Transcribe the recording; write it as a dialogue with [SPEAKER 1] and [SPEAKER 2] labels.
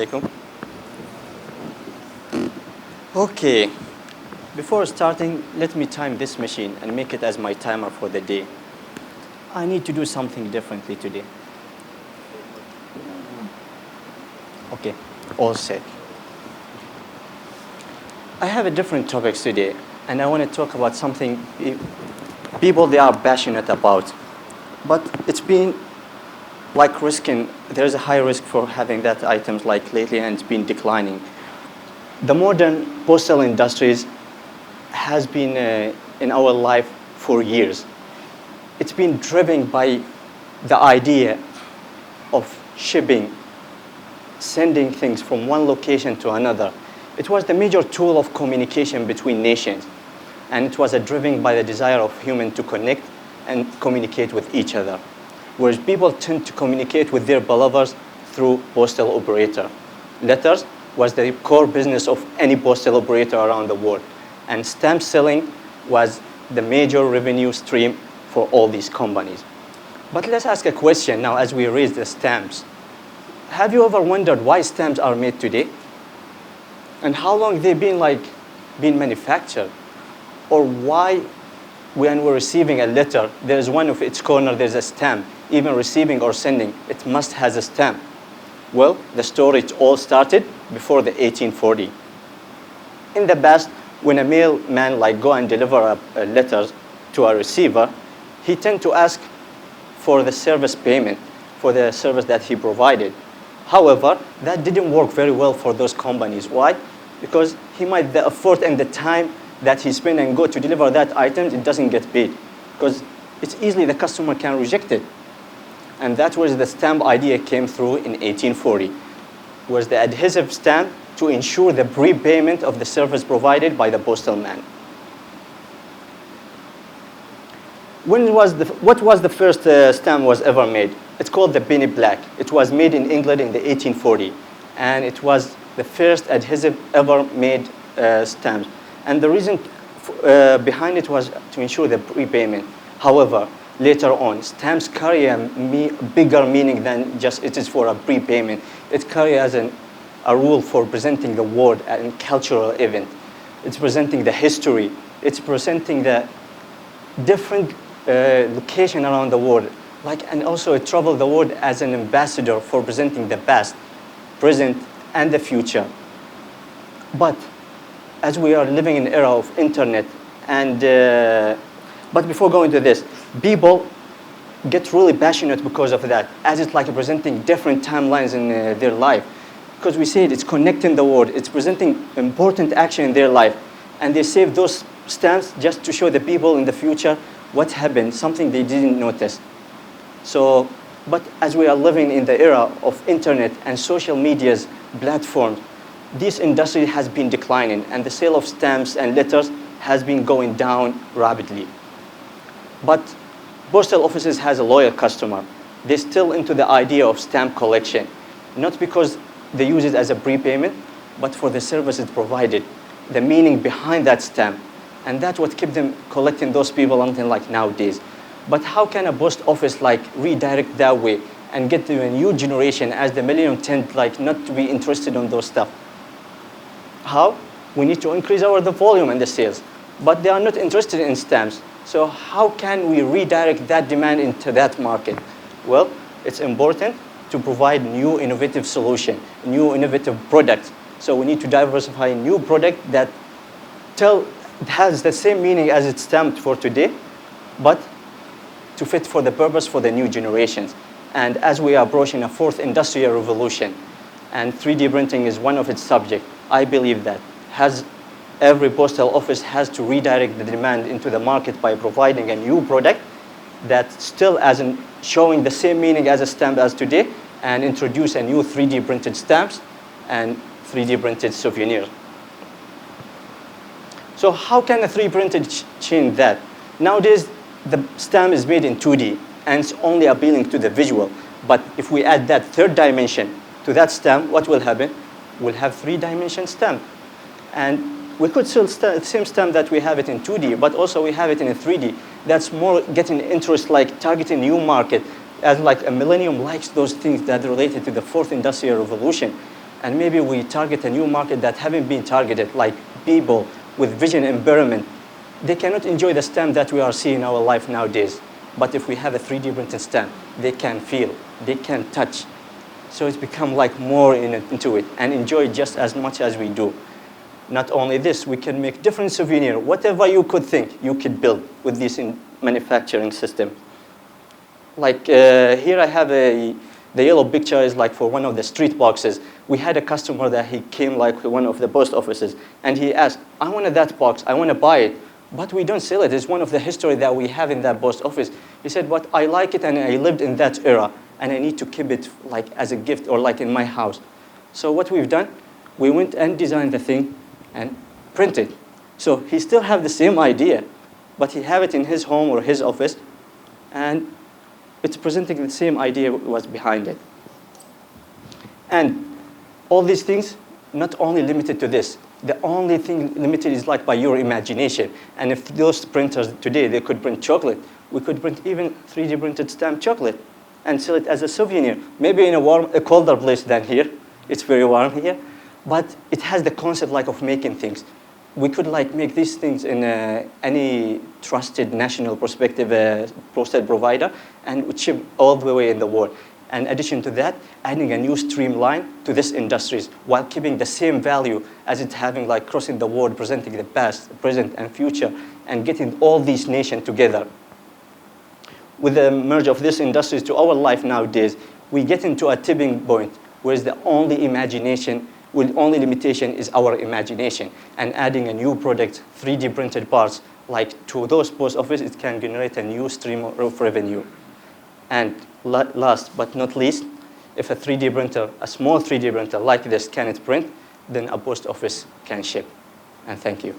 [SPEAKER 1] alaikum. Okay, before starting, let me time this machine and make it as my timer for the day. I need to do something differently today. Okay, all set. I have a different topics today, and I want to talk about something people they are passionate about. But it's been like risking, there's a high risk for having that items like lately, and it's been declining. The modern postal industries has been in our life for years. It's been driven by the idea of shipping, sending things from one location to another. It was the major tool of communication between nations, and it was driven by the desire of humans to connect and communicate with each other, whereas people tend to communicate with their beloveds through postal operator. Letters was the core business of any postal operator around the world, and stamp selling was the major revenue stream for all these companies. But let's ask a question now as we raise the stamps. Have you ever wondered why stamps are made today? And how long they've been manufactured? Or why when we're receiving a letter, there's one of its corner, there's a stamp. Even receiving or sending, it must has a stamp. Well, the story it all started before the 1840. In the past, when a mailman go and deliver a letter to a receiver, he tend to ask for the service payment for the service that he provided. However, that didn't work very well for those companies. Why? Because he might the effort and the time that he spent and go to deliver that item, it doesn't get paid. Because it's easily the customer can reject it. And that was the stamp idea came through in 1840, was the adhesive stamp to ensure the prepayment of the service provided by the postal man. What was the first stamp was ever made? It's called the penny black. It was made in England in the 1840, and it was the first adhesive ever made stamp. And the reason behind it was to ensure the prepayment. However, later on, stamps carry a bigger meaning than just it is for a prepayment. It carries as a rule for presenting the world and cultural event. It's presenting the history. It's presenting the different location around the world. And also it traveled the world as an ambassador for presenting the past, present, and the future. But as we are living in an era of internet, but before going to this, people get really passionate because of that, as it's presenting different timelines in their life. Because we see it's connecting the world, it's presenting important action in their life, and they save those stamps just to show the people in the future what happened, something they didn't notice. So, but as we are living in the era of internet and social media's platforms, this industry has been declining, and the sale of stamps and letters has been going down rapidly. But postal offices has a loyal customer. They're still into the idea of stamp collection, not because they use it as a prepayment, but for the service it provided, the meaning behind that stamp. And that's what kept them collecting those people until nowadays. But how can a post office redirect that way and get to a new generation as the millennium tend not to be interested in those stuff? How? We need to increase the volume and the sales, but they are not interested in stamps. So how can we redirect that demand into that market? Well, it's important to provide new innovative solution, new innovative products. So we need to diversify a new product that has the same meaning as it's stamped for today, but to fit for the purpose for the new generations. And as we are approaching a fourth industrial revolution, and 3D printing is one of its subjects, I believe that every postal office has to redirect the demand into the market by providing a new product that still showing the same meaning as a stamp as today, and introduce a new 3D printed stamps and 3D printed souvenirs. So how can a 3D printed change that? Nowadays, the stamp is made in 2D, and it's only appealing to the visual. But if we add that third dimension to that stamp, what will happen? We'll have 3-dimension stamp. And we could still the same stamp that we have it in 2D, but also we have it in a 3D. That's more getting interest, targeting new market, as a millennium likes those things that are related to the fourth industrial revolution. And maybe we target a new market that haven't been targeted, like people with vision impairment. They cannot enjoy the stamp that we are seeing in our life nowadays. But if we have a 3D printed stamp, they can feel, they can touch. So it's become like more into it and enjoy it just as much as we do. Not only this, we can make different souvenirs. Whatever you could think, you could build with this manufacturing system. Like here I have the yellow picture is like for one of the street boxes. We had a customer that he came like one of the post offices and he asked, I wanted that box, I want to buy it, but we don't sell it. It's one of the history that we have in that post office. He said, but I like it and I lived in that era and I need to keep it like as a gift or like in my house. So what we've done, we went and designed the thing and printed. So he still have the same idea, but he have it in his home or his office, and it's presenting the same idea was behind it. And all these things, not only limited to this, the only thing limited is like by your imagination. And if those printers today, they could print chocolate, we could print even 3D printed stamped chocolate and sell it as a souvenir. Maybe in a colder place than here. It's very warm here. But it has the concept like of making things. We could like make these things in any trusted national perspective postage provider and would ship all the way in the world. And in addition to that, adding a new streamline to this industries while keeping the same value as it's having like crossing the world, presenting the past, present, and future, and getting all these nations together. With the merge of this industries to our life nowadays, we get into a tipping point where the only imagination, well, only limitation is our imagination. And adding a new product, 3D printed parts, like to those post offices, it can generate a new stream of revenue. And last but not least, if a 3D printer, a small 3D printer like this cannot print, then a post office can ship. And thank you.